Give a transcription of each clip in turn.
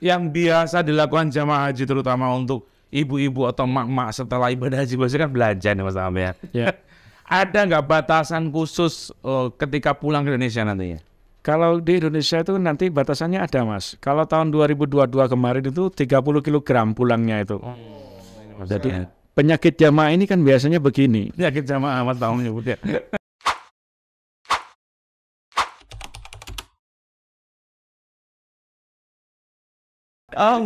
yang biasa dilakukan jamaah haji terutama untuk ibu-ibu atau mak-mak setelah ibadah haji biasanya kan belanja nih Mas Tamam ya. Ya. Ada nggak batasan khusus ketika pulang ke Indonesia nantinya? Kalau di Indonesia itu nanti batasannya ada Mas. Kalau tahun 2022 kemarin itu 30 kg pulangnya itu. Jadi penyakit jamaah ini kan biasanya begini. Penyakit jamaah Mas Tamam nyebutnya. Oh,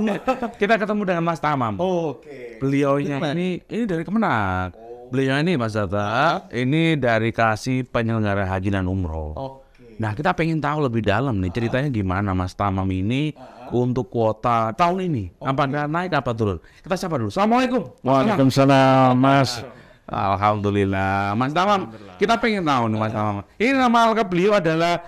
kita ketemu dengan Mas Tamam. Oke. Beliaunya ini dari Kemenak. Beliau ini Mas Data, ini dari kasih penyelenggara haji dan umroh. Oke. Nah, kita pengen tahu lebih dalam nih ceritanya gimana Mas Tamam ini untuk kuota tahun ini. Apakah naik apa turun? Kita sapa dulu. Assalamualaikum. Waalaikumsalam Mas. Alhamdulillah. Mas Tamam, kita pengen tahu nih Mas Tamam. Ini nama lengkap beliau adalah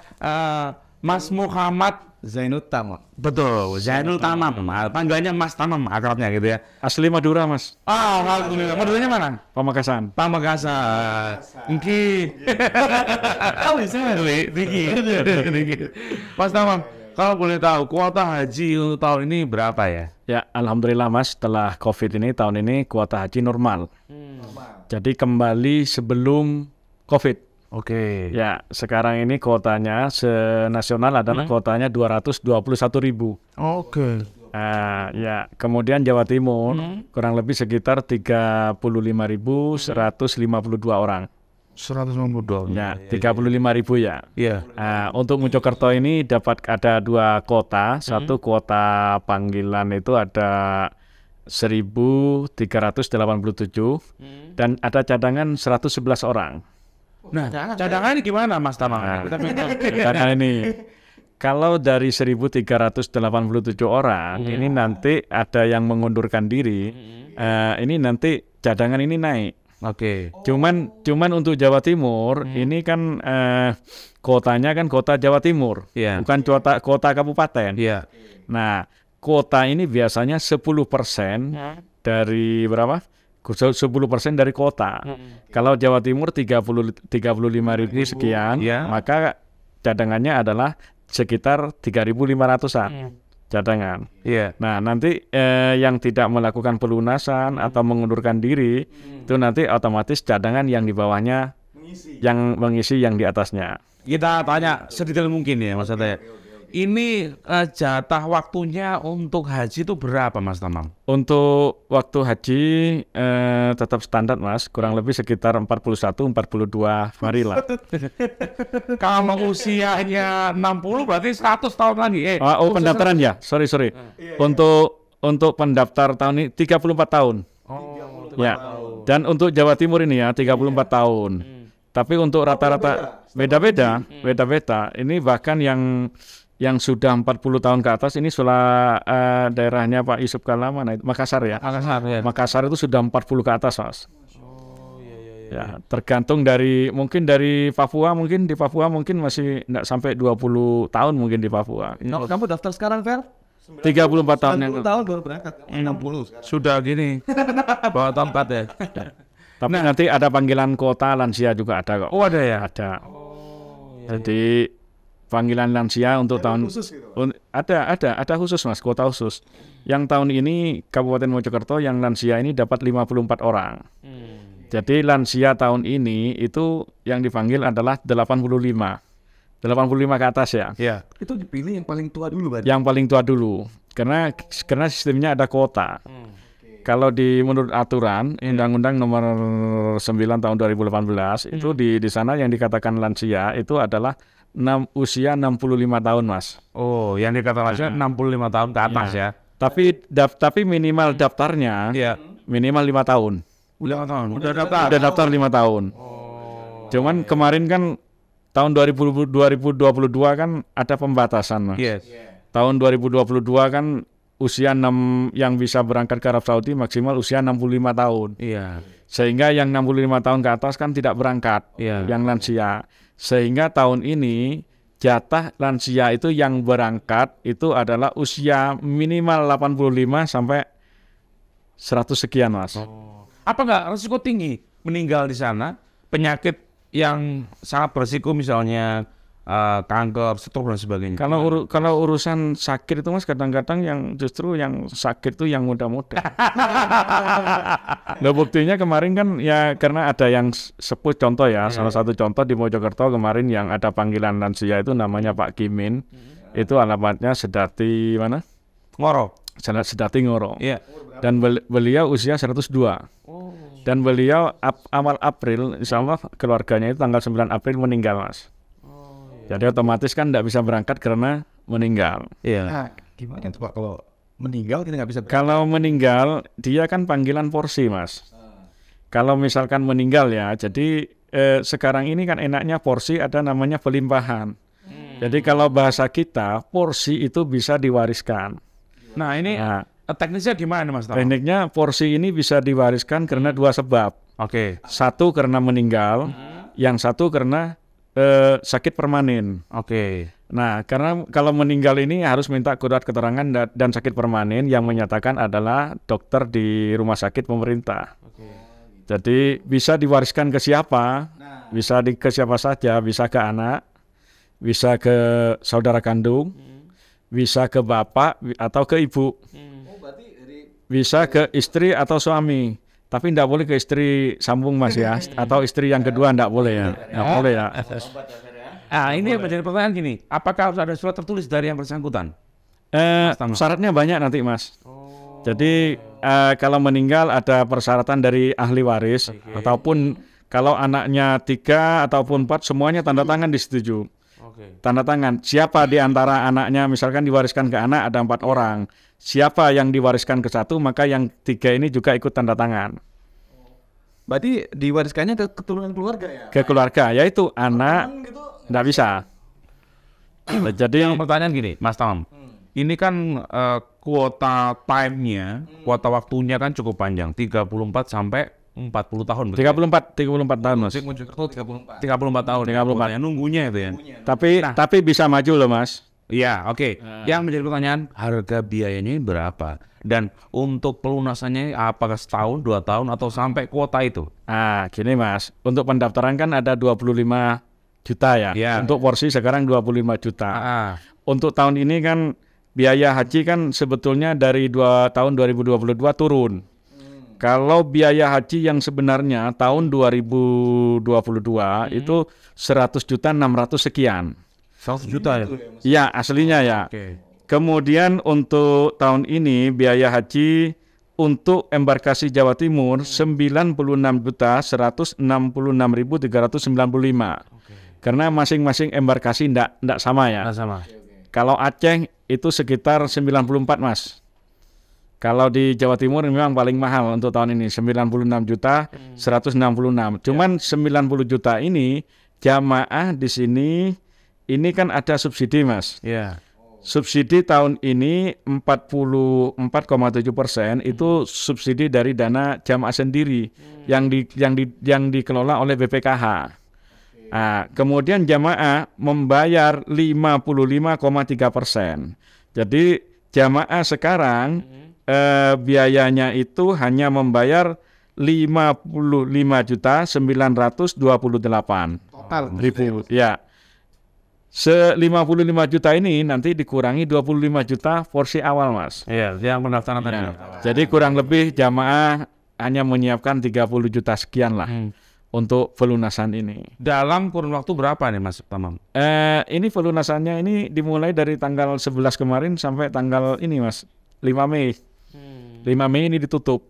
Mas Muhammad Zainud Tamam. Betul, Zainul Tamam. Panggilannya Mas Tamam akrabnya gitu ya. Asli Madura Mas. Alhamdulillah. Maduranya mana? Pamekasan. Pamekasan. Niki. Tahu saya Niki. Mas Tamam, kalau boleh tahu kuota haji untuk tahun ini berapa ya? Ya, alhamdulillah Mas, setelah Covid ini tahun ini kuota haji normal. Jadi kembali sebelum Covid. Oke. Ya, sekarang ini kuotanya senasional adalah kuotanya 221.000. Oke. Ya, kemudian Jawa Timur kurang lebih sekitar 35.152 orang. 152. Ya, 35.000 ya. Iya. Untuk Mojokerto ini dapat ada 2 kuota. Satu kuota panggilan itu ada 1.387 dan ada cadangan 111 orang. Nah, cadangan ini gimana Mas Tamam? Kita pengen tahu. Karena ini kalau dari 1.387 orang ini nanti ada yang mengundurkan diri, ini nanti cadangan ini naik. Oke. Cuman untuk Jawa Timur ini kan kotanya kan kota Jawa Timur, Iya. bukan kota kabupaten. Iya. Nah, kota ini biasanya 10% dari berapa? 10% dari kota. Kalau Jawa Timur 35.000 sekian, Iya. maka cadangannya adalah sekitar 3.500-an cadangan. Iya. Nah, nanti yang tidak melakukan pelunasan atau mengundurkan diri itu nanti otomatis cadangan yang di bawahnya yang mengisi yang di atasnya. Kita tanya sedetail mungkin ya Mas Tata. Ini jatah waktunya untuk haji itu berapa Mas Tamam? Untuk waktu haji tetap standar Mas, kurang lebih sekitar 41-42 hari lah. Kalau usianya 60 berarti 100 tahun lagi. Pendaftaran ya, sorry. Untuk pendaftar tahun ini 34 tahun. Ya. Dan untuk Jawa Timur ini ya 34 tahun. Tapi untuk rata-rata beda-beda. Ini bahkan yang sudah 40 tahun ke atas ini sudah daerahnya Pak Yusuf Kalla mana itu? Makassar ya. Makassar ya. Makassar itu sudah 40 ke atas Mas. Ya, tergantung mungkin dari Papua mungkin di Papua mungkin masih enggak sampai 20 tahun mungkin di Papua. Kamu daftar sekarang, Fer? 34 tahun yang 10 tahun baru berangkat. 60. Sudah gini. Bawa tongkat ya. Tapi nanti ada panggilan kota lansia juga ada kok. Oh ada ya? Ada. Jadi panggilan lansia untuk tahun Khusus gitu. ada khusus Mas, kuota khusus. Yang tahun ini Kabupaten Mojokerto yang lansia ini dapat 54 orang. Jadi lansia tahun ini itu yang dipanggil adalah 85 ke atas ya. Iya. Itu dipilih yang paling tua dulu, Bang. Yang paling tua dulu. Karena sistemnya ada kuota. Kalau menurut aturan Undang-Undang Nomor 9 Tahun 2018 itu di sana yang dikatakan lansia itu adalah usia 65 tahun, Mas. Oh, yang dikatakan 65 tahun ke atas ya. Tapi minimal daftarnya minimal 5 tahun. Udah tahun. Udah daftar. Udah daftar 5 tahun. Cuman kemarin kan tahun 2022 kan ada pembatasan, Mas. Yes. Tahun 2022 kan usia yang bisa berangkat ke Arab Saudi maksimal usia 65 tahun. Iya. Sehingga yang 65 tahun ke atas kan tidak berangkat, yang lansia. Sehingga tahun ini jatah lansia itu yang berangkat itu adalah usia minimal 85 sampai 100 sekian, Mas. Apa nggak resiko tinggi meninggal di sana? Penyakit yang sangat berisiko misalnya kanker, stroke dan sebagainya. Kalau urusan sakit itu Mas, kadang-kadang yang justru yang sakit itu yang muda-muda. Nah, buktinya kemarin kan ya karena ada yang sebut contoh ya, salah satu contoh di Mojokerto kemarin yang ada panggilan lansia itu namanya Pak Kimin. Itu alamatnya Sedati mana? Ngoro. Sedati Ngoro. Iya. Dan beliau usia 102. Dan beliau awal April, insya Allah keluarganya itu tanggal 9 April meninggal Mas. Jadi otomatis kan tidak bisa berangkat karena meninggal. Iya. Nah, gimana tuh Pak kalau meninggal kita nggak bisa Kalau meninggal dia kan panggilan porsi Mas. Kalau misalkan meninggal ya, jadi sekarang ini kan enaknya porsi ada namanya pelimpahan. Jadi kalau bahasa kita porsi itu bisa diwariskan. Nah, ini teknisnya gimana Mas Tama? Tekniknya porsi ini bisa diwariskan karena dua sebab. Oke. Satu karena meninggal, yang satu karena sakit permanen. Oke. Nah, karena kalau meninggal ini harus minta surat keterangan dan sakit permanen yang menyatakan adalah dokter di rumah sakit pemerintah. Jadi bisa diwariskan ke siapa? Bisa ke siapa saja, bisa ke anak, bisa ke saudara kandung, bisa ke bapak atau ke ibu. Bisa ke istri atau suami, tapi tidak boleh ke istri sambung Mas ya, atau istri yang kedua tidak boleh ya, nggak boleh ya. Ini yang menjadi pertanyaan gini, apakah harus ada surat tertulis dari yang bersangkutan? Syaratnya banyak nanti Mas. Jadi kalau meninggal ada persyaratan dari ahli waris, ataupun kalau anaknya 3 ataupun 4 semuanya tanda tangan disetujui. Tanda tangan. Siapa di antara anaknya misalkan diwariskan ke anak ada 4 orang. Siapa yang diwariskan ke 1 maka yang 3 ini juga ikut tanda tangan. Berarti diwariskannya ke keturunan keluarga ya? Ke keluarga, yaitu anak tidak bisa. Jadi Yang pertanyaan gini, Mas Tamam. Ini kan kuota time-nya, kuota waktunya kan cukup panjang, 34 sampai 40 tahun. 34 tahun Mas. Mojokerto 34. 34 tahun. 34. Kuotanya, nunggunya itu ya. Tapi bisa maju loh Mas. Iya, oke. Yang menjadi pertanyaan, harga biayanya ini berapa? Dan untuk pelunasannya apakah setahun, 2 tahun, atau sampai kuota itu? Gini Mas, untuk pendaftaran kan ada 25 juta ya. Iya. Untuk porsi sekarang 25 juta. Untuk tahun ini kan biaya haji kan sebetulnya dari tahun 2022 turun. Kalau biaya haji yang sebenarnya tahun 2022 itu 100 juta 600 sekian. 100 juta ya? Iya, aslinya ya. Oke. Kemudian untuk tahun ini biaya haji untuk embarkasi Jawa Timur 96 juta 166.395. Karena masing-masing embarkasi enggak sama ya. Nggak sama. Kalau Aceh itu sekitar 94 Mas. Kalau di Jawa Timur memang paling mahal untuk tahun ini 96 juta 166. Cuman 90 juta ini jamaah di sini ini kan ada subsidi Mas. Iya. Subsidi tahun ini 44,7% itu subsidi dari dana jamaah sendiri yang dikelola oleh BPKH. Kemudian jamaah membayar 55,3%. Jadi jamaah sekarang biayanya itu hanya membayar 55.928.000 ribu. Ya. 55 juta ini nanti dikurangi 25 juta porsi awal Mas. Iya, yang pendaftaran tadi. Jadi kurang lebih jamaah hanya menyiapkan 30 juta sekian lah untuk pelunasan ini. Dalam kurun waktu berapa nih Mas Tamam? Ini pelunasannya ini dimulai dari tanggal 11 kemarin sampai tanggal ini Mas, 5 Mei. 5 Mei ini ditutup.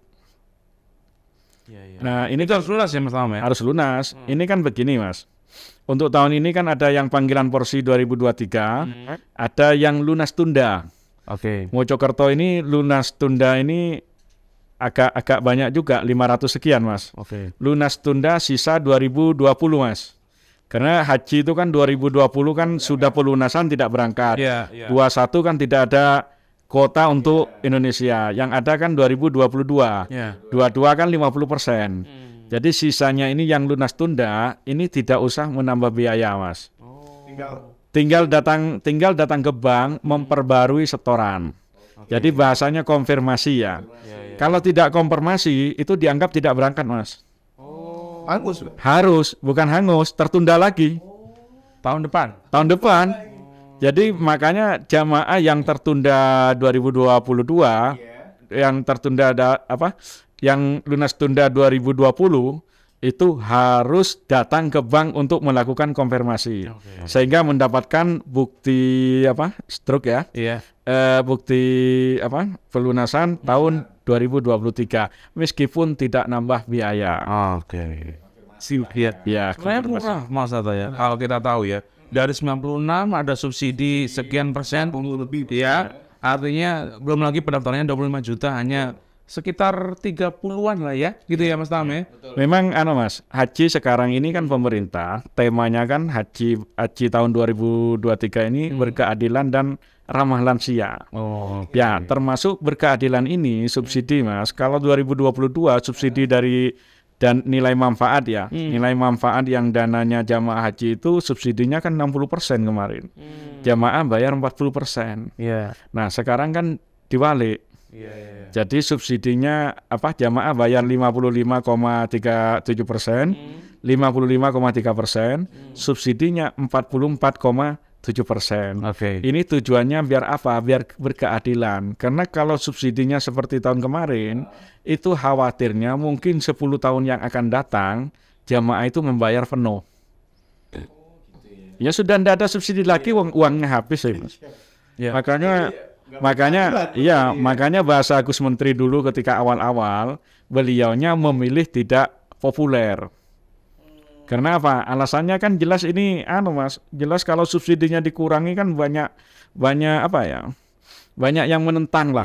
Nah, ini Itu harus lunas ya Mas Tamam ya? harus lunas. Ini kan begini Mas. Untuk tahun ini kan ada yang panggilan porsi 2023, ada yang lunas tunda. Oke. Mojokerto ini lunas tunda ini agak banyak juga, 500 sekian Mas. Oke. Lunas tunda sisa 2020 Mas. Karena haji itu kan 2020 kan sudah pelunasan tidak berangkat. Iya. 21 kan tidak ada kuota untuk Indonesia. Yang ada kan 2022. Iya. 22 kan 50%. Jadi sisanya ini yang lunas tunda ini tidak usah menambah biaya Mas. Tinggal datang ke bank memperbarui setoran. Jadi bahasanya konfirmasi ya. Kalau tidak konfirmasi itu dianggap tidak berangkat Mas. Hangus. Harus, bukan hangus, tertunda lagi. Tahun depan. Tahun depan. Jadi makanya jamaah yang tertunda 2022, yang tertunda yang lunas tunda 2020 itu harus datang ke bank untuk melakukan konfirmasi, sehingga mendapatkan bukti stroke ya, bukti pelunasan tahun 2023, meskipun tidak nambah biaya. Ya, sebenarnya murah Mas Tata ya. Kalau kita tahu ya, dari 96 ada subsidi sekian persen, lebih ya. Artinya belum lagi pendaftarannya 25 juta, hanya sekitar 30-an lah ya, gitu ya Mas Tam ya. Memang Mas, haji sekarang ini kan pemerintah temanya kan haji tahun 2023 ini berkeadilan dan ramah lansia. Ya, termasuk berkeadilan ini subsidi Mas. Kalau 2022 subsidi dari dan nilai manfaat ya. Nilai manfaat yang dananya jamaah haji itu subsidinya kan 60% kemarin. Jamaah bayar 40%. Nah, sekarang kan dibalik. Jadi subsidinya jamaah bayar 55,37%, 55,3%, subsidinya 44,7%. Ini tujuannya biar apa? Biar berkeadilan. Karena kalau subsidinya seperti tahun kemarin, itu khawatirnya mungkin 10 tahun yang akan datang jamaah itu membayar penuh. Ya sudah tidak ada subsidi lagi, uangnya habis ya, Mas. Makanya bahasa Gus Menteri dulu ketika awal-awal, beliaunya memilih tidak populer. Karena apa? Alasannya kan jelas ini Mas, jelas kalau subsidinya dikurangi kan banyak yang menentang lah.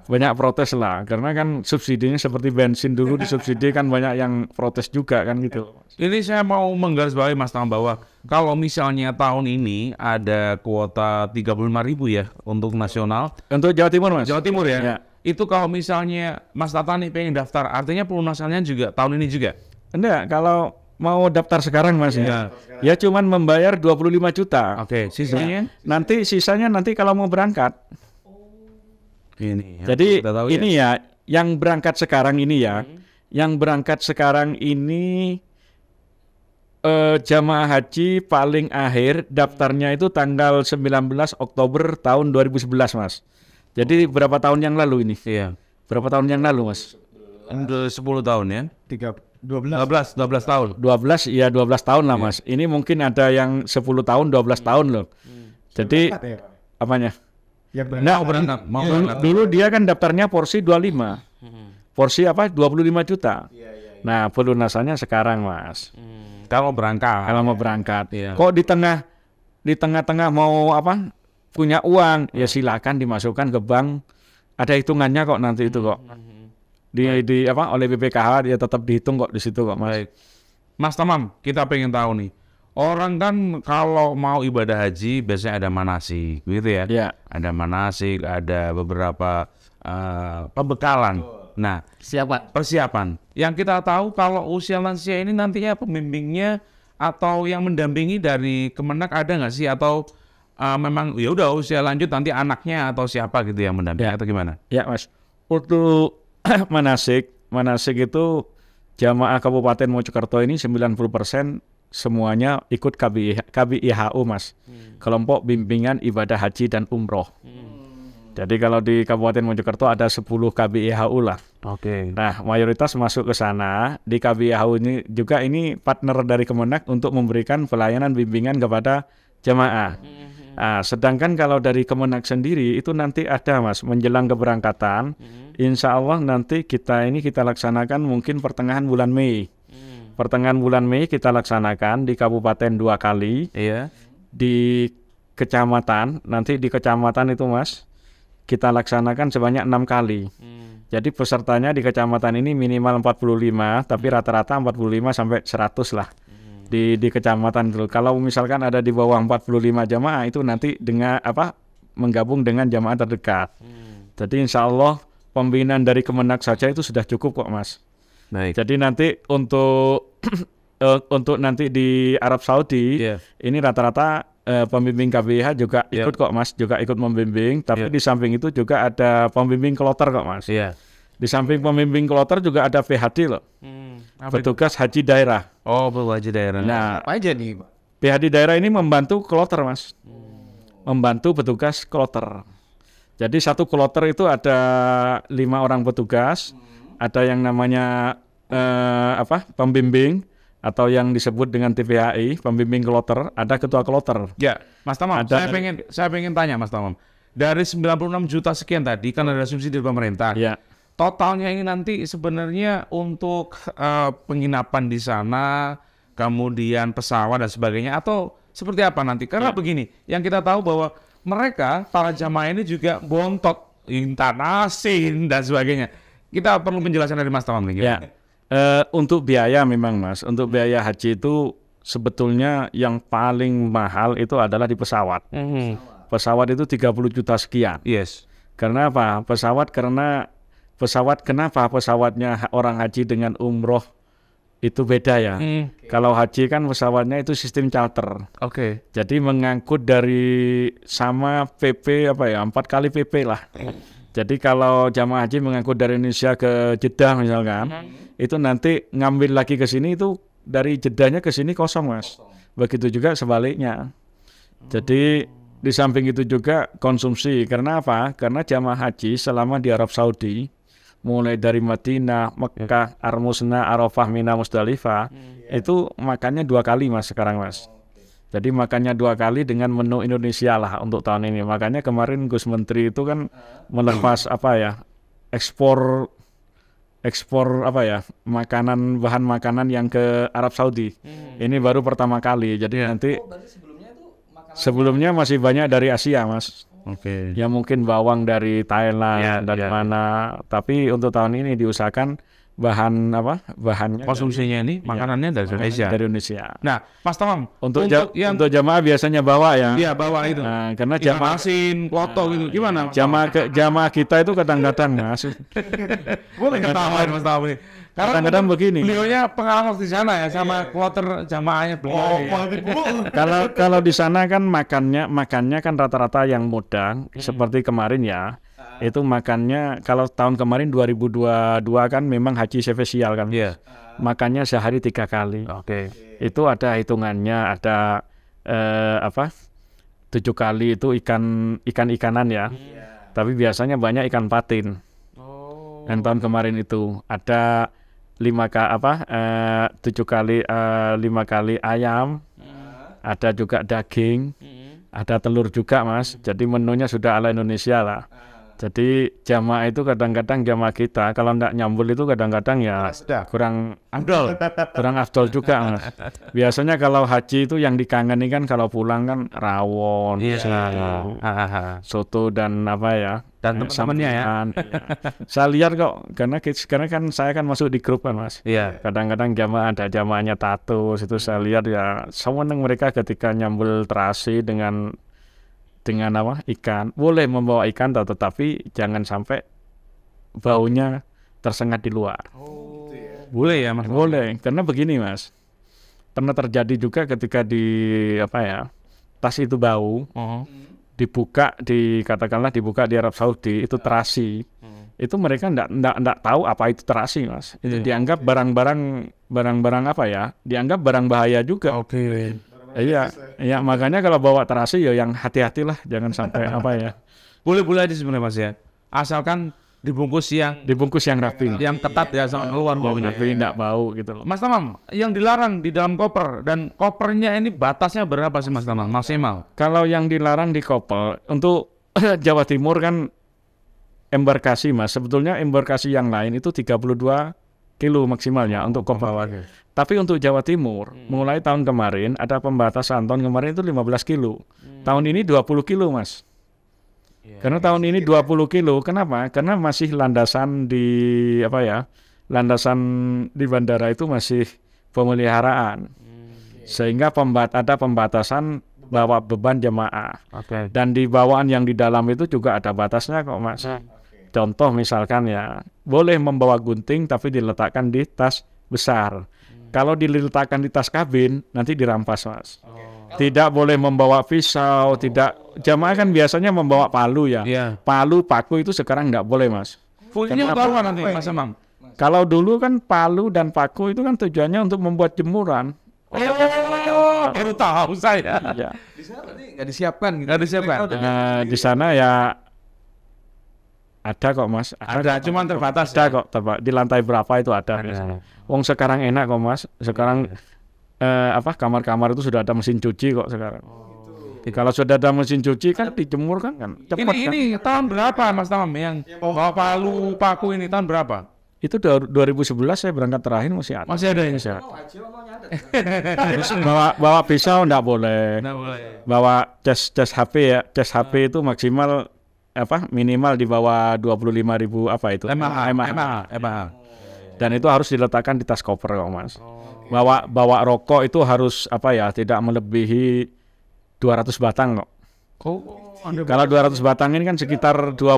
Banyak protes lah, karena kan subsidinya seperti bensin dulu disubsidi kan banyak yang protes juga kan gitu. Ini saya mau menggarisbawahi Mas Tam bahwa kalau misalnya tahun ini ada kuota 35.000 ya untuk nasional. Untuk Jawa Timur Mas? Jawa Timur ya? Itu kalau misalnya Mas Tata nih pengen daftar, artinya pelunasannya juga tahun ini juga? Enggak, kalau mau daftar sekarang Mas ya cuman membayar 25 juta. Sisanya? Sisanya nanti kalau mau berangkat. Jadi ini ya, yang berangkat sekarang ini ya, jamaah haji paling akhir daftarnya itu tanggal 19 Oktober tahun 2011 Mas. Jadi berapa tahun yang lalu ini? Berapa tahun yang lalu Mas? 10 tahun ya? 12 tahun. 12 tahun lah Mas. Ini mungkin ada yang 10 tahun, 12 tahun loh. Jadi apanya? Dulu dia kan daftarnya porsi 25. Porsi 25 juta. Nah, pelunasannya sekarang Mas. Kalau mau berangkat. Kok di tengah-tengah mau punya uang, ya silakan dimasukkan ke bank. Ada hitungannya kok nanti itu kok. Oleh BPKH dia tetap dihitung kok di situ kok Mas. Mas Tamam, kita pengen tahu nih. Orang kan kalau mau ibadah haji biasanya ada manasik, gitu ya. Ada manasik, ada beberapa pembekalan. Nah, persiapan. Yang kita tahu kalau usia lansia ini nantinya pembimbingnya atau yang mendampingi dari Kemenak ada nggak sih? Atau memang ya udah usia lanjut nanti anaknya atau siapa gitu yang mendampingi atau gimana? Ya Mas, untuk manasik itu jamaah Kabupaten Mojokerto ini 90% semuanya ikut KBIHU Mas, kelompok bimbingan ibadah haji dan umroh. Jadi kalau di Kabupaten Mojokerto ada 10 KBIHU lah. Nah, mayoritas masuk ke sana. Di KBIHU ini juga ini partner dari Kemenak untuk memberikan pelayanan bimbingan kepada jamaah. Nah, sedangkan kalau dari Kemenak sendiri itu nanti ada Mas menjelang keberangkatan. Insya Allah nanti kita laksanakan mungkin pertengahan bulan Mei. Pertengahan bulan Mei kita laksanakan di kabupaten 2 kali, di kecamatan, nanti di kecamatan itu Mas, kita laksanakan sebanyak 6 kali. Jadi pesertanya di kecamatan ini minimal 45, tapi rata-rata 45 sampai 100 lah di kecamatan itu. Kalau misalkan ada di bawah 45 jamaah itu nanti dengan menggabung dengan jamaah terdekat. Jadi insya Allah pembinaan dari Kemenak saja itu sudah cukup kok Mas. Jadi nanti untuk nanti di Arab Saudi ini rata-rata pembimbing KBIH juga ikut kok Mas, juga ikut membimbing. Tapi di samping itu juga ada pembimbing kloter kok Mas. Di samping pembimbing kloter juga ada PHD loh, petugas haji daerah. Petugas haji daerah. Nah, apa aja nih Pak? PHD daerah ini membantu kloter, Mas. Membantu petugas kloter. Jadi satu kloter itu ada 5 orang petugas, ada yang namanya pembimbing atau yang disebut dengan TPHI, pembimbing kloter, ada ketua kloter. Ya, Mas Tamam, saya pengen tanya Mas Tamam. Dari 96 juta sekian tadi kan ada subsidi dari pemerintah. Ya. Totalnya ini nanti sebenarnya untuk penginapan di sana, kemudian pesawat dan sebagainya, atau seperti apa nanti? Karena begini, yang kita tahu bahwa mereka, para jamaah ini juga bontot, intanasin dan sebagainya. Kita perlu penjelasan dari Mas Tamam nih. Ya. Untuk biaya memang Mas, untuk biaya haji itu sebetulnya yang paling mahal itu adalah di pesawat. Pesawat itu 30 juta sekian. Yes. Karena apa? Kenapa pesawatnya orang haji dengan umroh itu beda ya? Kalau haji kan pesawatnya itu sistem charter. Oke. Jadi mengangkut dari sama PP 4 kali PP lah. Jadi kalau jamaah haji mengangkut dari Indonesia ke Jeddah misalkan, itu nanti ngambil lagi ke sini itu dari Jeddahnya ke sini kosong Mas. Begitu juga sebaliknya. Jadi di samping itu juga konsumsi. Karena apa? Karena jamaah haji selama di Arab Saudi, mulai dari Madinah, Mekah, Armusna, Arafah, Mina, Musdalifah, itu makannya 2 kali Mas sekarang Mas. Jadi makannya 2 kali dengan menu Indonesia lah untuk tahun ini. Makanya kemarin Gus Menteri itu kan melepas ekspor bahan makanan yang ke Arab Saudi. Ini baru pertama kali. Jadi nanti sebelumnya masih banyak dari Asia Mas. Oke. Ya mungkin bawang dari Thailand mana, tapi untuk tahun ini diusahakan bahannya konsumsinya ini makanannya dari Indonesia. Dari Indonesia. Nah, Mas Tamam, untuk jamaah biasanya bawa ya. Iya, bawa itu. Nah, karena jamaah asin, kloto gitu. Gimana? Jamaah kita itu kadang-kadang Mas. Boleh ketawain Mas Tamam ini. Kadang-kadang begini. Beliaunya pengalaman di sana ya sama kloter jamaahnya beliau. Kalau di sana kan makannya kan rata-rata yang muda seperti kemarin ya. Itu makannya kalau tahun kemarin 2022 kan memang haji spesial kan. Makannya sehari 3 kali. Oke. Itu ada hitungannya, ada 7 kali itu ikan-ikanan ya. Tapi biasanya banyak ikan patin. Dan tahun kemarin itu ada 7 kali 5 kali ayam, ada juga daging, ada telur juga Mas. Jadi menunya sudah ala Indonesia lah. Jadi jamaah itu kadang-kadang jamaah kita kalau enggak nyambul itu kadang-kadang ya kurang afdol juga Mas. Biasanya kalau haji itu yang dikangeni kan kalau pulang kan rawon, soto dan dan teman-temannya ya. Saya lihat kok karena kan saya kan masuk di grup kan Mas. Kadang-kadang ada jamaahnya tato, itu saya lihat ya seneng mereka ketika nyambul terasi dengan ikan. Boleh membawa ikan tetapi jangan sampai baunya tersengat di luar. Boleh ya Mas? Boleh, karena begini Mas. Pernah terjadi juga ketika tas itu bau. Dibuka di Arab Saudi itu terasi. Itu mereka enggak tahu apa itu terasi Mas. Itu dianggap barang-barang dianggap barang bahaya juga. Oke. Iya, makanya kalau bawa terasi ya yang hati-hatilah, jangan sampai Boleh aja sebenarnya Mas ya. Asalkan dibungkus yang rapi, yang ketat ya sama keluar baunya. Tapi enggak bau gitu loh. Mas Tamam, yang dilarang di dalam koper dan kopernya ini batasnya berapa sih Mas Tamam maksimal? Kalau yang dilarang di koper untuk Jawa Timur kan embarkasi Mas. Sebetulnya embarkasi yang lain itu 32 kilo maksimalnya untuk koper. Tapi untuk Jawa Timur, mulai tahun kemarin ada pembatasan. Tahun kemarin itu 15 kilo. Tahun ini 20 kilo, Mas. Karena tahun ini 20 kilo. Kenapa? Karena masih landasan di bandara itu masih pemeliharaan. Sehingga ada pembatasan bawa beban jemaah. Dan di bawaan yang di dalam itu juga ada batasnya kok, Mas. Contoh misalkan boleh membawa gunting tapi diletakkan di tas besar. Kalau diletakkan di tas kabin, nanti dirampas, Mas. Tidak boleh membawa pisau, jamaah kan biasanya membawa palu ya. Palu, paku itu sekarang nggak boleh, Mas. Fungsinya apa nanti, Mas Amang? Kalau dulu kan palu dan paku itu kan tujuannya untuk membuat jemuran. Oh, baru tahu saya. Ya. Di sana berarti nggak disiapkan gitu. Nggak disiapkan. Di sana ya ada kok Mas. Ada, cuman terbatas. Ada kok, di lantai berapa itu ada. Wong sekarang enak kok Mas. Sekarang kamar-kamar itu sudah ada mesin cuci kok sekarang. Kalau sudah ada mesin cuci kan dijemur kan cepat. Ini tahun berapa Mas Tamam yang bawa palu paku ini tahun berapa? Itu 2011 saya berangkat terakhir masih ada. Masih ada ini. Terus bawa pisau enggak boleh. Nggak boleh. Bawa cas HP ya. Cas HP itu maksimal minimal di bawah 25.000 mAh. Dan itu harus diletakkan di tas koper kok Mas. Bawa rokok itu harus tidak melebihi 200 batang kok. Kalau 200 batang ini kan sekitar 2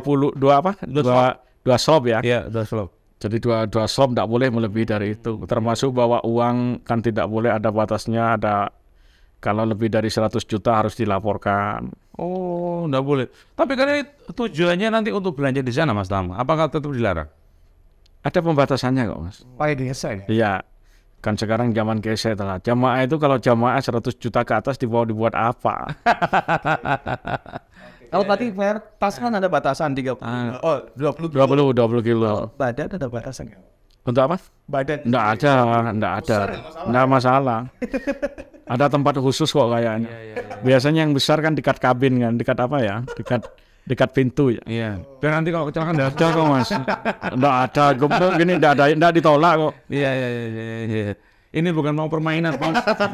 slop ya. Iya, 2 slop. Jadi dua slop tidak boleh melebihi dari itu. Termasuk bawa uang kan tidak boleh, ada batasnya, kalau lebih dari 100 juta harus dilaporkan. Oh, enggak boleh. Tapi kan ini tujuannya nanti untuk belanja di sana Mas Tam. Apakah tetap dilarang? Ada pembatasannya kok Mas. Pakai desa ya? Iya. Kan sekarang zaman geser lah. Jamaah itu kalau jamaah 100 juta ke atas dibuat apa? Kalau tadi tas kan ada batasan 30. 20 kilo. Badan ada batasan. Untuk apa? Badan. Enggak ada. Enggak masalah. Ada tempat khusus kok kayaknya. Biasanya yang besar kan dekat kabin kan, dekat pintu ya. Iya. Dan nanti kalau kecelakaan enggak ada kok Mas. Enggak ada, gini enggak ditolak kok. Iya. Ini bukan mau permainan,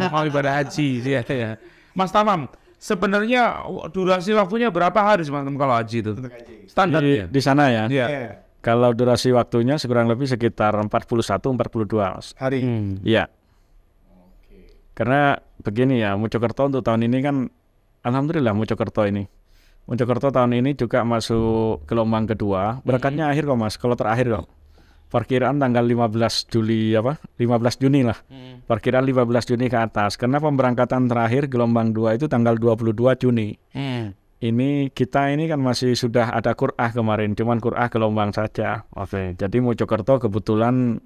mau ibadah haji. Iya. Mas Tamam, sebenarnya durasi waktunya berapa hari Mas Tamam kalau haji itu? Standarnya di sana ya. Iya. Kalau durasi waktunya kurang lebih sekitar 41-42 hari. Iya. Karena begini ya, Mojokerto untuk tahun ini kan alhamdulillah Mojokerto tahun ini juga masuk gelombang kedua. Berangkatnya akhir kok Mas, kalau terakhir kok. Perkiraan tanggal 15 Juni lah. Perkiraan 15 Juni ke atas. Karena pemberangkatan terakhir gelombang 2 itu tanggal 22 Juni. Ini kita ini kan masih sudah ada Qur'ah kemarin, cuman Qur'ah gelombang saja. Oke. Jadi Mojokerto kebetulan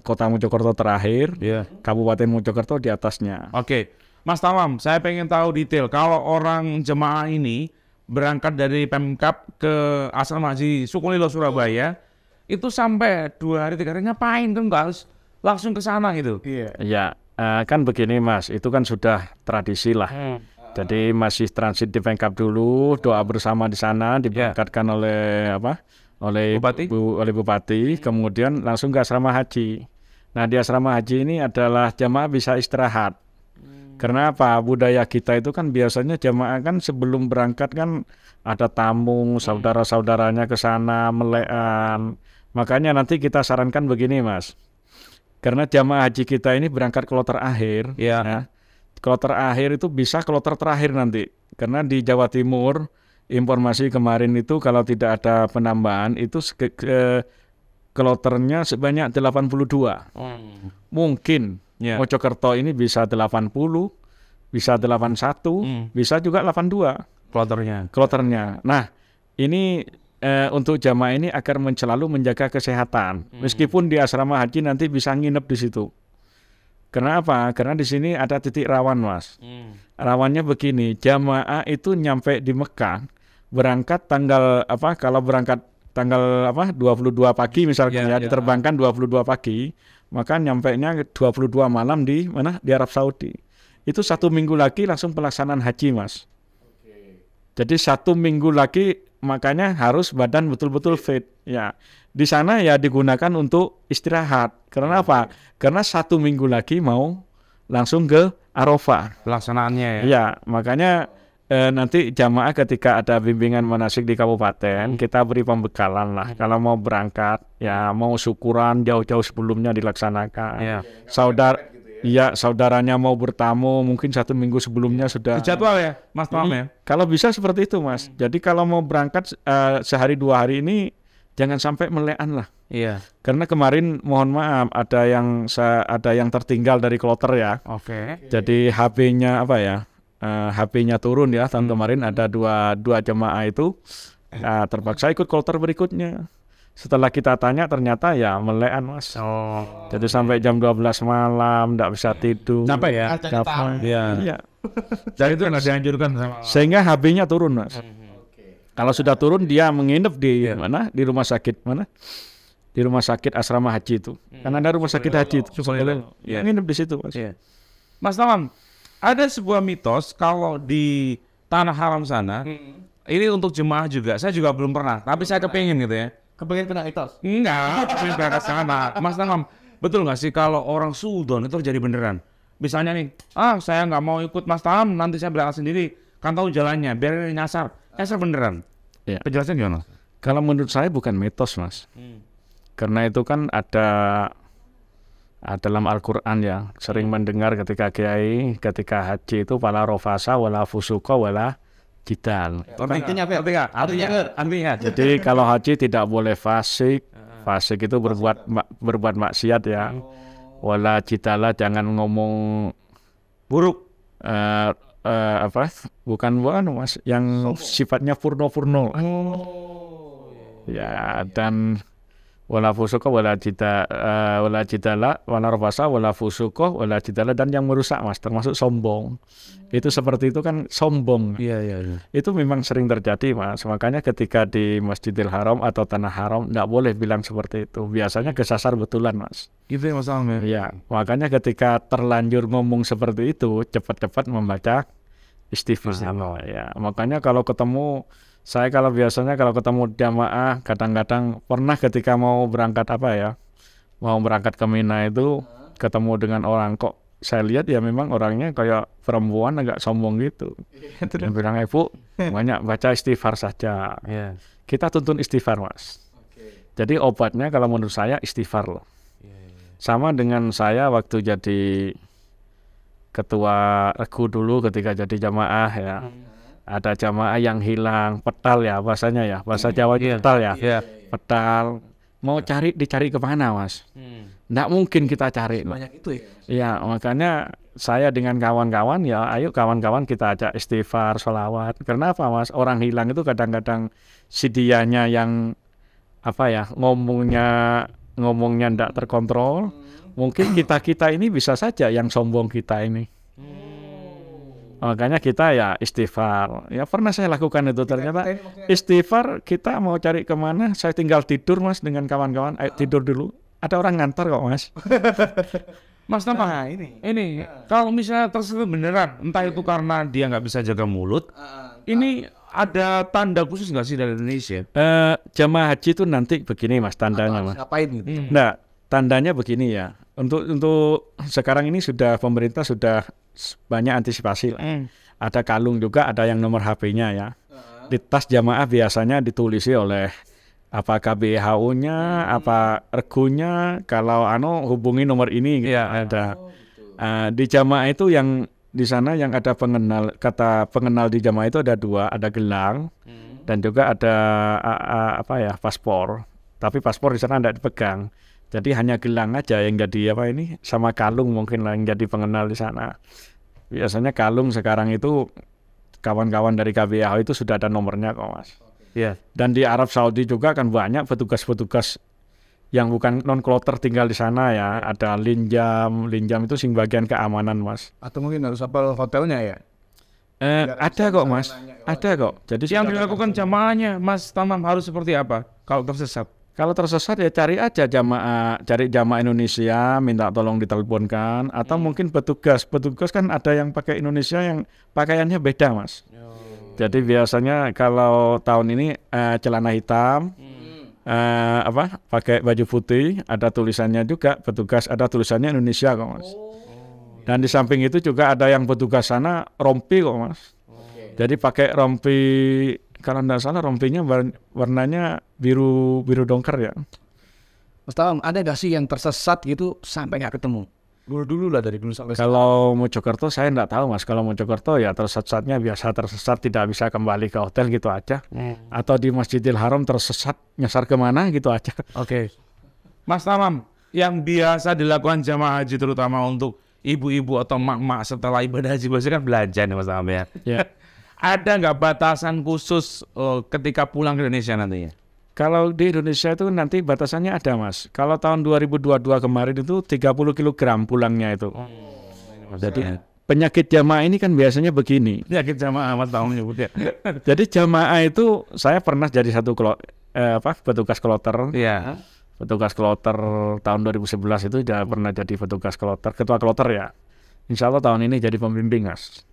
kota Mojokerto terakhir, Kabupaten Mojokerto di atasnya. Oke. Mas Tamam, saya pengen tahu detail. Kalau orang jemaah ini berangkat dari Pemkab ke Asrama Haji Sukolilo Surabaya, itu sampai 2 hari 3 hari ngapain tuh, nggak harus langsung ke sana gitu? Iya, kan begini Mas, itu kan sudah tradisi lah. Jadi masih transit di Pemkab dulu, doa bersama di sana, diberangkatkan oleh Bupati, kemudian langsung ke asrama haji. Nah di asrama haji ini adalah jamaah bisa istirahat. Karena apa? Budaya kita itu kan biasanya jamaah kan sebelum berangkat kan ada tamu, saudara-saudaranya ke sana, melean. Makanya nanti kita sarankan begini Mas. Karena jamaah haji kita ini berangkat kloter akhir. Ya. Kloter akhir itu bisa kloter terakhir nanti. Karena di Jawa Timur, informasi kemarin itu kalau tidak ada penambahan itu kloternya sebanyak 82. Mungkin Mojokerto ini bisa 80, bisa 81, bisa juga 82 kloternya. Nah, ini untuk jamaah ini agar selalu menjaga kesehatan. Meskipun di asrama haji nanti bisa nginep di situ. Kenapa? Karena di sini ada titik rawan, Mas. Rawannya begini, jamaah itu nyampe di Mekah, berangkat kalau berangkat tanggal 22 pagi misalnya diterbangkan 22 pagi, maka nyampainya 22 malam di mana? Di Arab Saudi. Itu 1 minggu lagi langsung pelaksanaan haji, Mas. Jadi 1 minggu lagi, makanya harus badan betul-betul fit. Ya, di sana ya digunakan untuk istirahat. Karena apa? Karena 1 minggu lagi mau langsung ke Arafah pelaksanaannya. Ya, makanya nanti jamaah ketika ada bimbingan manasik di kabupaten, kita beri pembekalan lah. Kalau mau berangkat, ya mau syukuran jauh-jauh sebelumnya dilaksanakan. Saudaranya mau bertamu, mungkin 1 minggu sebelumnya sudah jadwal ya, Mas Tom ya. Kalau bisa seperti itu, Mas. Jadi kalau mau berangkat sehari 2 hari ini, jangan sampai melean lah. Iya. Karena kemarin mohon maaf ada yang tertinggal dari kloter ya. Oke. Jadi HP-nya HP-nya turun ya. Tahun kemarin ada dua jemaah itu terpaksa ikut kloter berikutnya. Setelah kita tanya ternyata ya melekan Mas. Jadi sampai jam 12 malam nggak bisa tidur. Capek ya? Iya. Jadi itu nggak dianjurkan sama. Sehingga HB-nya turun Mas. Kalau sudah turun dia menginap di mana? Di rumah sakit mana? Di rumah sakit asrama haji itu. Kan ada rumah sakit haji itu. Nginap di situ Mas. Mas Tamam, ada sebuah mitos kalau di tanah haram sana, ini untuk jemaah juga. Saya juga belum pernah, tapi saya kepingin gitu ya. Kepengen kena mitos? Enggak, pengen berangkat sana. Mas Tamam, betul nggak sih kalau orang suudon itu jadi beneran? Misalnya nih, saya nggak mau ikut Mas Tamam, nanti saya berangkat sendiri. Kan tahu jalannya, biar ini nyasar beneran. Ya. Penjelasan gimana? Kalau menurut saya bukan mitos Mas. Karena itu kan ada dalam Al-Quran ya, sering mendengar ketika kiai, ketika haji itu wala rofasa, wala fusuqa, wala jidal. Artinya apa? Artinya. Jadi kalau haji tidak boleh fasik, fasik itu berbuat maksiat ya. Wala jidala, jangan ngomong Buruk. bukan Mas, yang sifatnya furno. Ya, dan wala fusuqa wala jidala wala rafasa wala fusuqa wala jidala, dan yang merusak Mas, termasuk sombong. Itu seperti itu kan sombong. Iya. Itu memang sering terjadi Mas. Makanya ketika di Masjidil Haram atau Tanah Haram enggak boleh bilang seperti itu. Biasanya kesasar betulan Mas. Itu yang masalahnya. Iya, makanya ketika terlanjur ngomong seperti itu, cepat-cepat membaca istighfar. Ya, makanya kalau biasanya kalau ketemu jamaah, kadang-kadang pernah ketika mau berangkat ke Mina itu ketemu dengan orang, kok saya lihat ya memang orangnya kayak perempuan agak sombong gitu. Dan bilang, Bu, banyak baca istighfar saja. Kita tuntun istighfar Mas. Jadi obatnya kalau menurut saya istighfar loh. Sama dengan saya waktu jadi ketua regu dulu ketika jadi jamaah ya. Ada jamaah yang hilang, petal ya bahasanya ya, bahasa Jawa petal ya. Petal, mau dicari kemana Mas? Nggak mungkin kita cari. Banyak itu ya? Ya, makanya saya dengan kawan-kawan ya, ayo kawan-kawan kita ajak istighfar, sholawat. Kenapa Mas? Orang hilang itu kadang-kadang si dianya yang ngomongnya nggak terkontrol. Mungkin kita ini bisa saja yang sombong kita ini. Makanya kita ya istighfar. Ya pernah saya lakukan itu, ternyata istighfar. Kita mau cari kemana, saya tinggal tidur Mas dengan kawan-kawan. Ayo tidur dulu. Ada orang ngantar kok Mas. Mas Tamam, ini kalau misalnya tersebut beneran, entah itu karena dia nggak bisa jaga mulut, ini ada tanda khusus nggak sih dari Indonesia? Jamaah haji itu nanti begini Mas tandanya Mas. Ngapain gitu? Nah, tandanya begini ya. Untuk sekarang ini pemerintah sudah banyak antisipasi. Ada kalung juga, ada yang nomor HP-nya ya. Di tas jamaah biasanya ditulisi oleh apa KBHU-nya, apa regunya, kalau hubungi nomor ini gitu, ada. Di jamaah itu yang di sana yang ada kata pengenal di jamaah itu ada 2, ada gelang dan juga ada paspor. Tapi paspor di sana tidak dipegang. Jadi hanya gelang aja yang jadi sama kalung mungkin lah yang jadi pengenal di sana. Biasanya kalung sekarang itu kawan-kawan dari KBH itu sudah ada nomornya kok Mas. Dan di Arab Saudi juga kan banyak petugas-petugas yang bukan non-kloter tinggal di sana ya. Ada linjam itu bagian keamanan Mas. Atau mungkin harus hafal hotelnya ya? Ada kok Mas, ada kok. Jadi yang dilakukan jamaahnya Mas Tamam harus seperti apa kalau tersesat? Kalau tersesat ya cari aja cari jamaah Indonesia, minta tolong diteleponkan, atau mungkin petugas kan ada yang pakai Indonesia yang pakaiannya beda Mas. Jadi biasanya kalau tahun ini celana hitam, pakai baju putih, ada tulisannya juga petugas, ada tulisannya Indonesia kok Mas. Dan di samping itu juga ada yang petugas sana rompi kok Mas. Jadi pakai rompi. Kalau tidak salah rompinya warnanya biru dongker ya. Mas Tamam, ada nggak sih yang tersesat gitu sampai nggak ketemu? Dulu lah dari dulu sampai sekarang. Kalau Mojokerto saya nggak tahu Mas. Kalau Mojokerto ya tersesatnya biasa tersesat tidak bisa kembali ke hotel gitu aja. Atau di Masjidil Haram tersesat nyasar kemana gitu aja. Mas Tamam, yang biasa dilakukan jamaah haji terutama untuk ibu-ibu atau mak-mak setelah ibadah haji biasanya kan belanja nih Mas Tamam ya. Ada nggak batasan khusus ketika pulang ke Indonesia nantinya? Kalau di Indonesia itu nanti batasannya ada Mas. Kalau tahun 2022 kemarin itu 30 kg pulangnya itu. Jadi penyakit jamaah ini kan biasanya begini. Penyakit jamaah Mas Tamam nyebutnya. Jadi jamaah itu saya pernah jadi petugas kloter. Iya. Petugas kloter tahun 2011 itu sudah pernah jadi petugas kloter, ketua kloter ya. Insya Allah tahun ini jadi pembimbing Mas.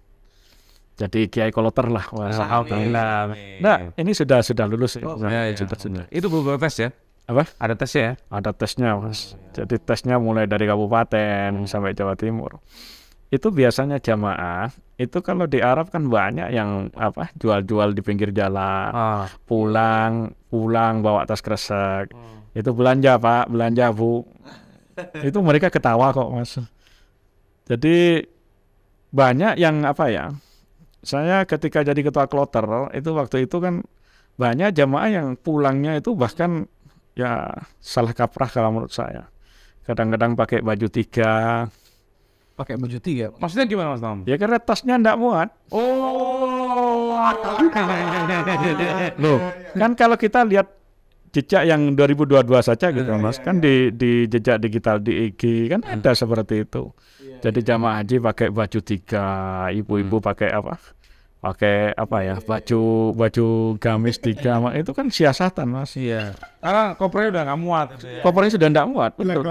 Jadi kiai kloter lah. Alhamdulillah. Nah, ini sudah lulus. Sudah. Itu beberapa tes ya? Apa? Ada tes ya? Ada tesnya Mas. Jadi tesnya mulai dari kabupaten sampai Jawa Timur. Itu biasanya jamaah itu kalau di Arab kan banyak yang jual-jual di pinggir jalan, pulang bawa tas kresek. Itu belanja Pak, belanja Bu. Itu mereka ketawa kok Mas. Jadi banyak yang saya ketika jadi ketua kloter itu waktu itu kan banyak jamaah yang pulangnya itu bahkan ya salah kaprah kalau menurut saya. Kadang-kadang pakai baju 3. Pakai baju 3. Maksudnya gimana Mas Tom? Ya karena tasnya enggak muat. Loh, kan kalau kita lihat jejak yang 2022 saja gitu Mas, kan di jejak digital di IG kan ada seperti itu. Jadi jamaah haji pakai baju 3, ibu-ibu pakai baju gamis 3, itu kan siasatan Mas. Iya. Karena kopernya udah nggak muat. Kopernya sudah enggak muat. Betul.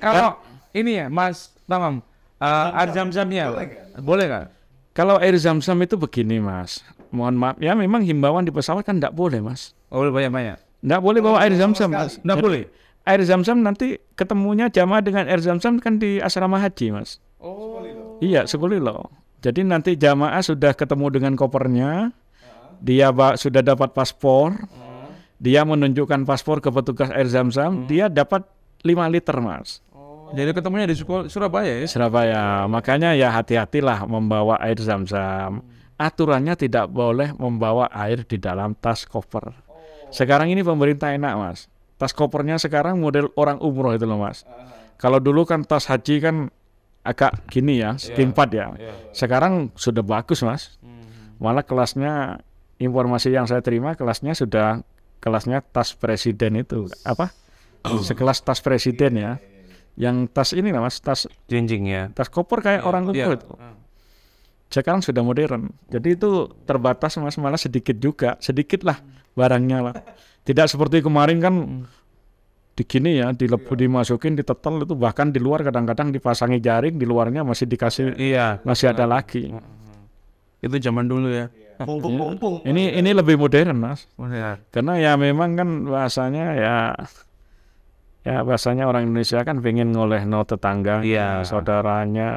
Kalau ini ya Mas Tamam, air zam-zamnya boleh nggak? Kalau air zam-zam itu begini Mas, mohon maaf ya memang himbauan di pesawat kan enggak boleh Mas. Oh, boleh banyak-banyak? Enggak boleh bawa air zam-zam Mas. Enggak boleh? Air zam-zam nanti ketemunya jamaah dengan air zam-zam kan di asrama haji Mas. Iya, Sukolilo. Jadi nanti jamaah sudah ketemu dengan kopernya, dia sudah dapat paspor, dia menunjukkan paspor ke petugas air zam-zam, dia dapat 5 liter Mas. Jadi ketemunya di Surabaya ya? Surabaya, makanya ya hati-hatilah membawa air zam-zam. Aturannya tidak boleh membawa air di dalam tas koper. Sekarang ini pemerintah enak Mas. Tas kopernya sekarang model orang umroh itu loh Mas. Kalau dulu kan tas haji kan agak gini ya, king 4 ya. Sekarang sudah bagus Mas. Malah kelasnya, informasi yang saya terima kelasnya tas presiden itu. Sekelas tas presiden ya. Yang tas ini lah Mas, tas jinjing ya. Tas koper kayak orang umroh itu. Sekarang sudah modern. Jadi itu terbatas Mas, malah sedikit lah barangnya lah. Tidak seperti kemarin kan dimasukin, ditetel itu, bahkan di luar kadang-kadang dipasangi jaring, di luarnya masih dikasih, masih ada lagi. Itu zaman dulu ya. Mumpung. Ini lebih modern Mas. Modern. Karena ya memang kan bahasanya bahasanya orang Indonesia kan pengen ngolehno tetangga, saudaranya.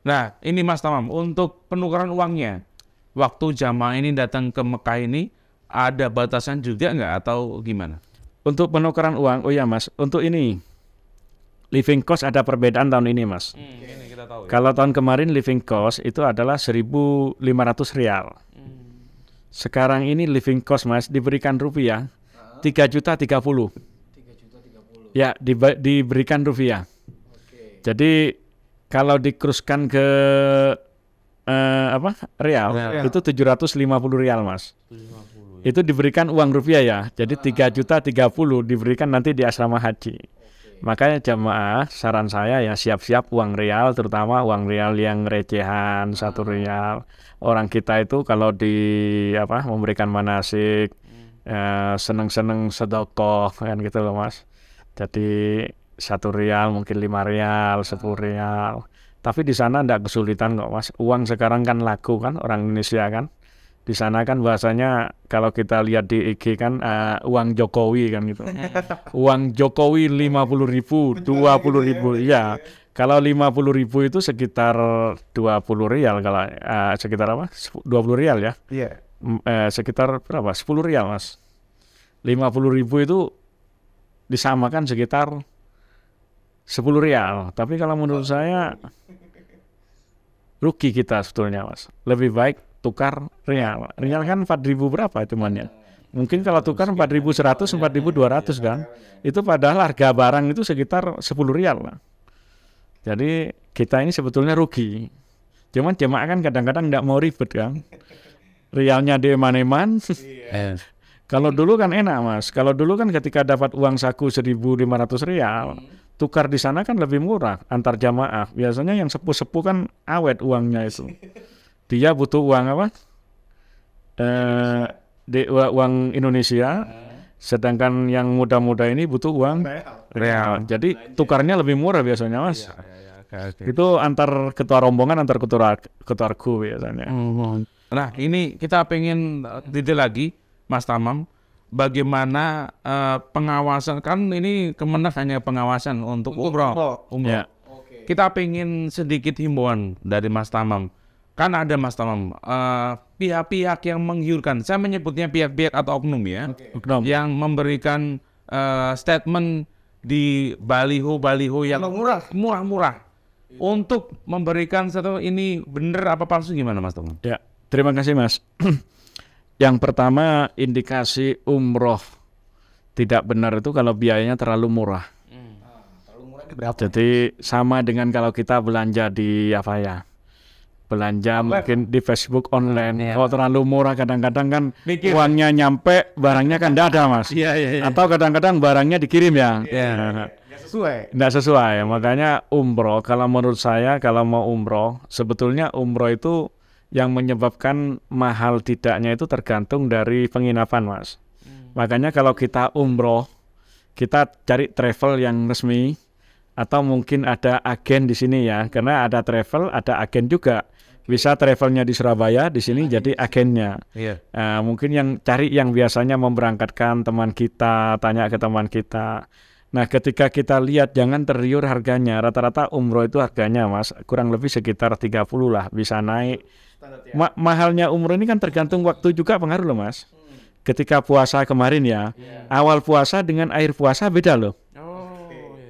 Nah, ini Mas Tamam, untuk penukaran uangnya, waktu jamaah ini datang ke Mekah ini, ada batasan juga nggak atau gimana? Untuk penukaran uang, Mas, untuk ini, living cost ada perbedaan tahun ini Mas. Ini kita tahu, Kalau tahun kemarin living cost itu adalah 1.500 rial. Sekarang ini living cost Mas diberikan rupiah 3.030.000. Ya, diberikan rupiah. Jadi kalau dikuruskan ke real itu 750 rial Mas. Itu diberikan uang rupiah ya. Jadi 3.030.000 diberikan nanti di asrama haji. Makanya jamaah saran saya ya siap-siap uang real, terutama uang real yang recehan 1 real. Orang kita itu kalau memberikan manasik seneng-seneng sedekah kan gitu loh Mas. Jadi 1 real mungkin 5 real, 10 real. Tapi di sana enggak kesulitan kok Mas. Uang sekarang kan laku kan orang Indonesia kan. Di sana kan bahasanya kalau kita lihat di IG kan uang Jokowi kan gitu. Uang Jokowi 50.000, 20.000. Ya. Kalau 50.000 itu sekitar 20 real kalau sekitar 20 real ya. Iya. Sekitar berapa? 10 real Mas. 50.000 itu disamakan sekitar 10 real. Tapi kalau menurut saya rugi kita sebetulnya Mas. Lebih baik tukar real. Real kan 4.000 berapa hitungannya. Mungkin kalau tukar 4.100, 4.200 kan. Itu padahal harga barang itu sekitar 10 real lah. Jadi kita ini sebetulnya rugi. Cuman jemaah kan kadang-kadang enggak mau ribet kan. Realnya di eman-eman. Kalau dulu kan enak Mas. Kalau dulu kan ketika dapat uang saku 1.500 rial, tukar di sana kan lebih murah antar jamaah. Biasanya yang sepuh-sepuh kan awet uangnya itu. Dia butuh uang apa? Uang Indonesia. Sedangkan yang muda-muda ini butuh uang real. Jadi tukarnya lebih murah biasanya Mas. Itu antar ketua rombongan, antar ketua regu biasanya. Nah ini kita pengen detail lagi Mas Tamam, bagaimana pengawasan, kan ini Kemenak hanya pengawasan untuk umroh. Ya. Kita pengen sedikit himbauan dari Mas Tamam. Kan ada Mas Tamam, pihak-pihak yang menggiurkan, saya menyebutnya pihak-pihak atau oknum ya, yang memberikan statement di baliho-baliho yang murah-murah untuk memberikan satu ini benar apa palsu, gimana Mas Tamam? Ya, terima kasih Mas. Yang pertama, indikasi umroh tidak benar itu kalau biayanya terlalu murah. Jadi sama dengan kalau kita belanja di apa ya, belanja mungkin di Facebook online. Kalau terlalu murah kadang-kadang kan uangnya nyampe, barangnya kan tidak ada Mas. Atau kadang-kadang barangnya dikirim ya. Nggak sesuai. Makanya umroh, kalau menurut saya kalau mau umroh, sebetulnya umroh itu yang menyebabkan mahal tidaknya itu tergantung dari penginapan Mas. Makanya kalau kita umroh, kita cari travel yang resmi atau mungkin ada agen di sini ya, karena ada travel, ada agen juga. Bisa travelnya di Surabaya, di sini jadi agennya. Mungkin yang cari yang biasanya memberangkatkan teman kita, tanya ke teman kita. Nah, ketika kita lihat jangan tergiur harganya. Rata-rata umroh itu harganya Mas kurang lebih sekitar 30 lah, bisa naik. Mahalnya umroh ini kan tergantung waktu juga pengaruh loh Mas. Ketika puasa kemarin ya, awal puasa dengan akhir puasa beda loh.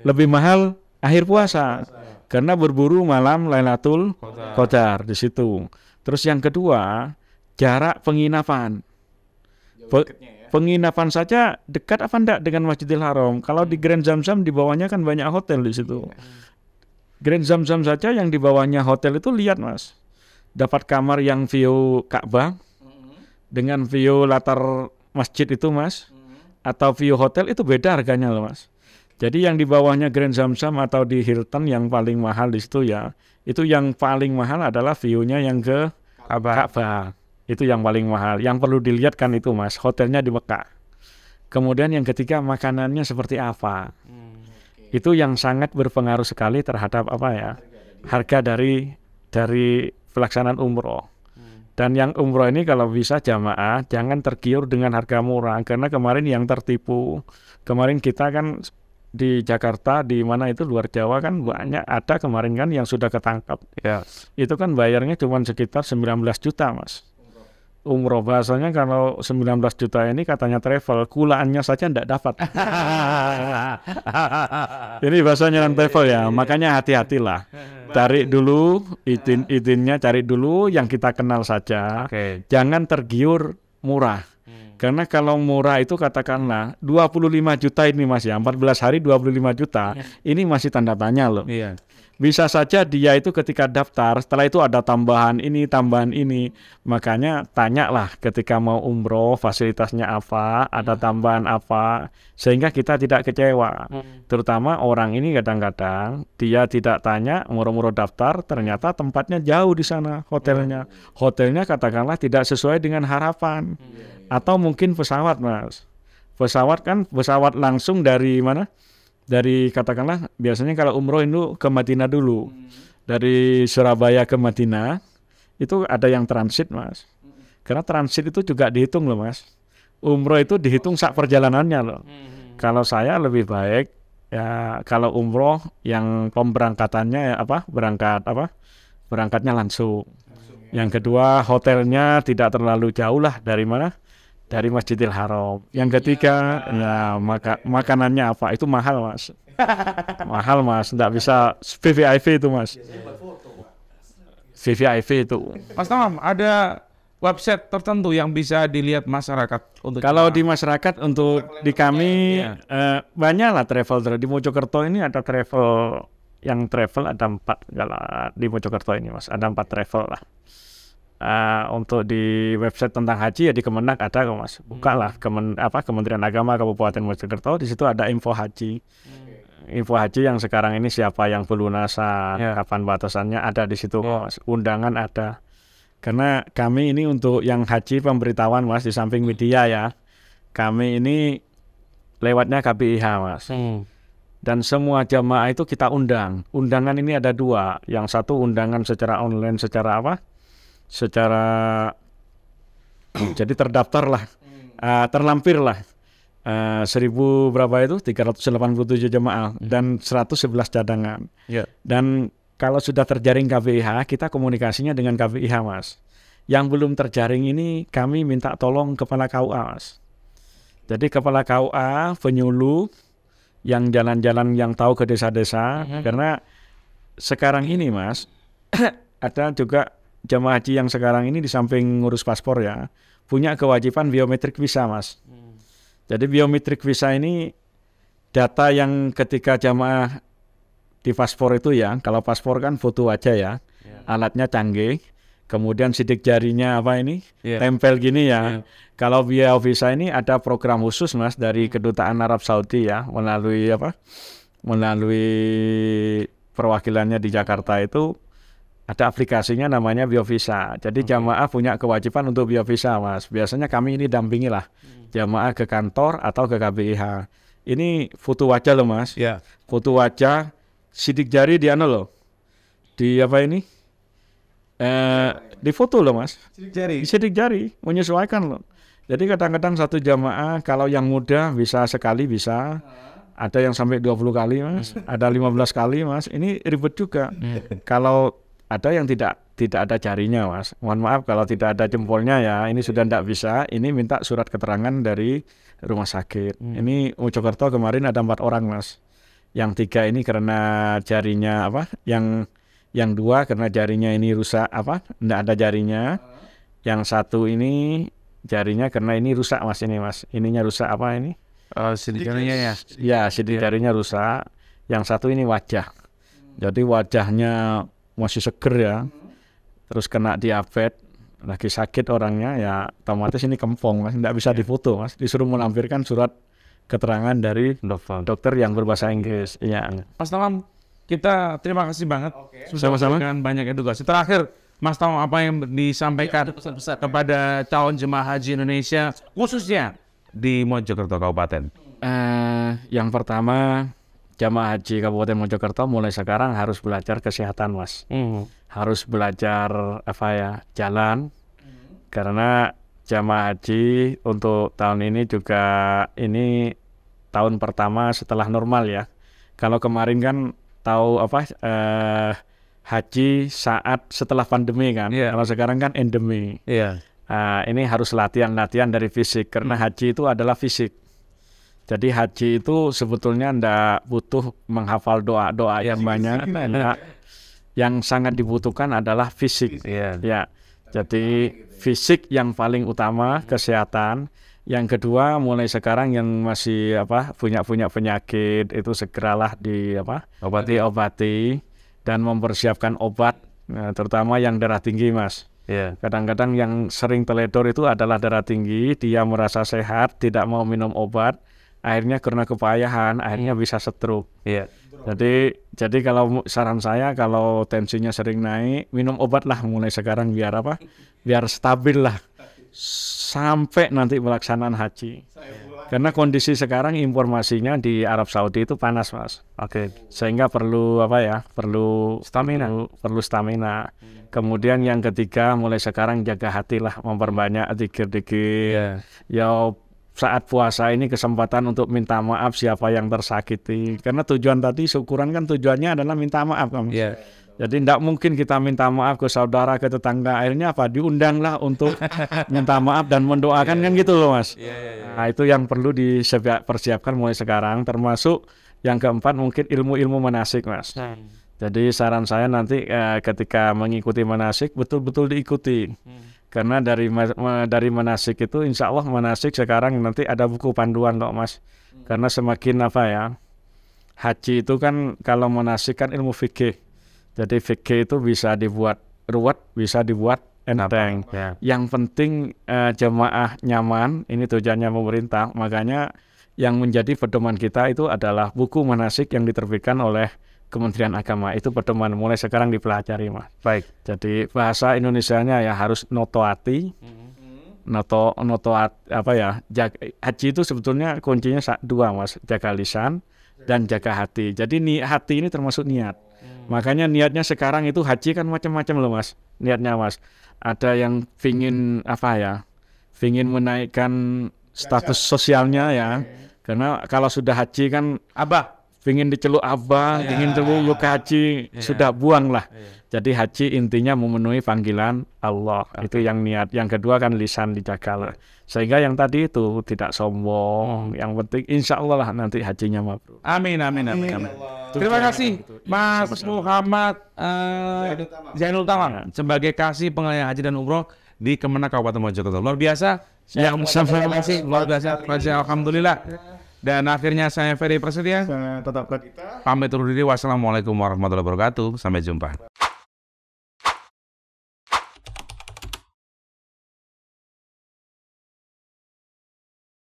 Lebih mahal akhir puasa karena berburu malam Lailatul Qadar di situ. Terus yang kedua, jarak penginapan. Penginapan saja dekat apa enggak dengan Masjidil Haram? Kalau di Grand Zamzam di bawahnya kan banyak hotel di situ. Grand Zamzam saja yang di bawahnya hotel itu lihat Mas. Dapat kamar yang view Ka'bah dengan view latar masjid itu Mas, atau view hotel itu beda harganya loh Mas. Jadi yang di bawahnya Grand Zamzam atau di Hilton yang paling mahal di situ ya, itu yang paling mahal adalah view-nya yang ke Ka'bah. Itu yang paling mahal. Yang perlu dilihat kan itu Mas, hotelnya di Mekah. Kemudian yang ketiga makanannya seperti apa. Itu yang sangat berpengaruh sekali terhadap apa ya, harga dari pelaksanaan umroh. Dan yang umroh ini kalau bisa jamaah jangan tergiur dengan harga murah, karena kemarin yang tertipu, kemarin kita kan di Jakarta, di mana itu luar Jawa kan banyak ada kemarin kan yang sudah ketangkap. Itu kan bayarnya cuma sekitar 19 juta Mas. Umroh bahasanya kalau 19 juta ini katanya travel, kulaannya saja tidak dapat. Ini bahasanya non travel ya, makanya hati-hatilah. Cari dulu izinnya, cari dulu yang kita kenal saja. Jangan tergiur murah. Karena kalau murah itu katakanlah 25 juta ini Mas ya, 14 hari 25 juta, ini masih tanda tanya loh. Bisa saja dia itu ketika daftar, setelah itu ada tambahan ini. Makanya tanyalah ketika mau umroh, fasilitasnya apa, ada tambahan apa, sehingga kita tidak kecewa. Terutama orang ini kadang-kadang dia tidak tanya, murah-murah daftar, ternyata tempatnya jauh di sana, hotelnya. Hotelnya katakanlah tidak sesuai dengan harapan. Atau mungkin pesawat Mas. Pesawat langsung dari mana? Dari katakanlah biasanya kalau umroh itu ke Madinah dulu. Dari Surabaya ke Madinah itu ada yang transit Mas. Karena transit itu juga dihitung loh Mas. Umroh itu dihitung sak perjalanannya loh. Kalau saya lebih baik ya kalau umroh yang pemberangkatannya berangkatnya langsung. Yang kedua hotelnya tidak terlalu jauh lah dari mana? Dari Masjidil Haram. Yang ketiga, nah makanannya apa? Itu mahal Mas. Mahal Mas, nggak bisa VVIP itu Mas. VVIP itu. Mas Tamam, ada website tertentu yang bisa dilihat masyarakat untuk kalau di masyarakat untuk di kami banyak lah travel. Di Mojokerto ini ada travel ada 4 kalau di Mojokerto ini Mas, ada 4 travel lah. untuk di website tentang haji ya di Kemenak ada kok Mas. Bukalah Kementerian Agama Kabupaten Mojokerto, di situ ada info haji. Info haji yang sekarang ini siapa yang pelunasan, kapan batasannya ada di situ Mas. Undangan ada. Karena kami ini untuk yang haji pemberitahuan Mas, di samping media ya. Kami ini lewatnya KBIH Mas. Dan semua jamaah itu kita undang. Undangan ini ada 2. Yang satu undangan secara online, secara jadi terdaftar lah, terlampir lah. 1000 berapa itu? 387 jamaah dan 111 cadangan. Dan kalau sudah terjaring KBIH, kita komunikasinya dengan KBIH Mas. Yang belum terjaring ini kami minta tolong Kepala KUA Mas. Jadi Kepala KUA, penyuluh, yang jalan-jalan yang tahu ke desa-desa, karena sekarang ini Mas, ada juga jamaah haji yang sekarang ini di samping ngurus paspor ya, punya kewajiban biometrik visa Mas. Jadi biometrik visa ini data yang ketika jamaah di paspor itu ya, kalau paspor kan foto wajah ya, alatnya canggih, kemudian sidik jarinya tempel gini ya. Kalau visa ini ada program khusus Mas dari Kedutaan Arab Saudi ya, melalui perwakilannya di Jakarta itu ada aplikasinya namanya BioVisa. Jadi jamaah punya kewajiban untuk BioVisa Mas. Biasanya kami ini dampingi lah jamaah ke kantor atau ke KBIH. Ini foto wajah loh Mas. Foto wajah, sidik jari di di foto loh Mas. Sidik jari menyesuaikan loh. Jadi kadang-kadang satu jamaah kalau yang muda bisa sekali bisa. Ada yang sampai 20 kali Mas, ada 15 kali Mas. Ini ribet juga. Kalau ada yang tidak ada jarinya Mas. Mohon maaf kalau tidak ada jempolnya ya. Ini sudah tidak bisa. Ini minta surat keterangan dari rumah sakit. Ini Mojokerto kemarin ada 4 orang Mas. Yang 3 ini karena jarinya yang 2 karena jarinya ini rusak tidak ada jarinya. Yang 1 ini jarinya karena ini rusak Mas ini Mas. Ininya rusak Sidik jarinya ya. Ya, sidik jarinya rusak. Yang 1 ini wajah. Jadi wajahnya masih seger ya, terus kena diabetes, lagi sakit orangnya ya, otomatis ini kempong Mas, tidak bisa difoto Mas, disuruh melampirkan surat keterangan dari dokter yang berbahasa Inggris. Mas Tamam, kita terima kasih banget Sama-sama. dengan banyak edukasi. Terakhir Mas Tamam, apa yang disampaikan kepada calon jemaah haji Indonesia khususnya di Mojokerto Kabupaten? Yang pertama, jamaah haji Kabupaten Mojokerto mulai sekarang harus belajar kesehatan Mas. Harus belajar jalan. Karena jamaah haji untuk tahun ini juga ini tahun pertama setelah normal ya. Kalau kemarin kan tahu haji saat setelah pandemi kan. Kalau sekarang kan endemi. Ini harus latihan dari fisik karena haji itu adalah fisik. Jadi haji itu sebetulnya tidak butuh menghafal doa-doa yang banyak. Yang sangat dibutuhkan adalah fisik. Jadi fisik yang paling utama, kesehatan. Yang kedua, mulai sekarang yang masih punya penyakit itu segeralah diobati dan mempersiapkan obat, terutama yang darah tinggi Mas. Kadang-kadang yang sering teledor itu adalah darah tinggi, dia merasa sehat, tidak mau minum obat. Akhirnya karena kepayahan, akhirnya bisa stroke. Jadi kalau saran saya kalau tensinya sering naik, minum obat lah mulai sekarang biar stabil lah sampai nanti pelaksanaan haji. Karena kondisi sekarang informasinya di Arab Saudi itu panas Mas. Sehingga perlu perlu stamina. Kemudian yang ketiga mulai sekarang jaga hati lah, memperbanyak zikir-zikir. Saat puasa ini kesempatan untuk minta maaf siapa yang tersakiti. Karena tujuan tadi syukuran kan tujuannya adalah minta maaf kan. Jadi tidak mungkin kita minta maaf ke saudara, ke tetangga. Akhirnya diundanglah untuk minta maaf dan mendoakan kan gitu loh Mas. Nah itu yang perlu dipersiapkan mulai sekarang. Termasuk yang keempat mungkin ilmu-ilmu manasik Mas. Jadi saran saya nanti ketika mengikuti manasik betul-betul diikuti. Karena dari manasik itu insya Allah manasik sekarang nanti ada buku panduan kok Mas. Karena semakin haji itu kan kalau manasik kan ilmu fikih. Jadi fikih itu bisa dibuat ruwet, bisa dibuat enteng. Yang penting jemaah nyaman, ini tujuannya pemerintah. Makanya yang menjadi pedoman kita itu adalah buku manasik yang diterbitkan oleh Kementerian Agama. Itu pedoman mulai sekarang dipelajari, Mas. Baik. Jadi bahasa Indonesianya ya harus notoati. Haji itu sebetulnya kuncinya dua, Mas, jaga lisan dan jaga hati. Jadi hati ini termasuk niat. Makanya niatnya sekarang itu haji kan macam-macam loh, Mas. Niatnya, Mas. Ada yang pingin pingin menaikkan status sosialnya ya. Karena kalau sudah haji kan pingin diceluk abah, ingin celuk ke haji, sudah buang lah. Jadi haji intinya memenuhi panggilan Allah. Itu yang niat. Yang kedua kan lisan dijaga lah. Sehingga yang tadi itu tidak sombong. Yang penting insya Allah lah nanti hajinya mabrur. Amin. Terima kasih Mas Muhammad Zainul Tamam sebagai kasih pengelola haji dan umroh di Kemenang Kabupaten Mojokerto. Luar biasa. Luar biasa. Alhamdulillah. Dan akhirnya saya Ferry Prasetya. Tetap pamit undur diri. Wassalamualaikum warahmatullahi wabarakatuh. Sampai jumpa.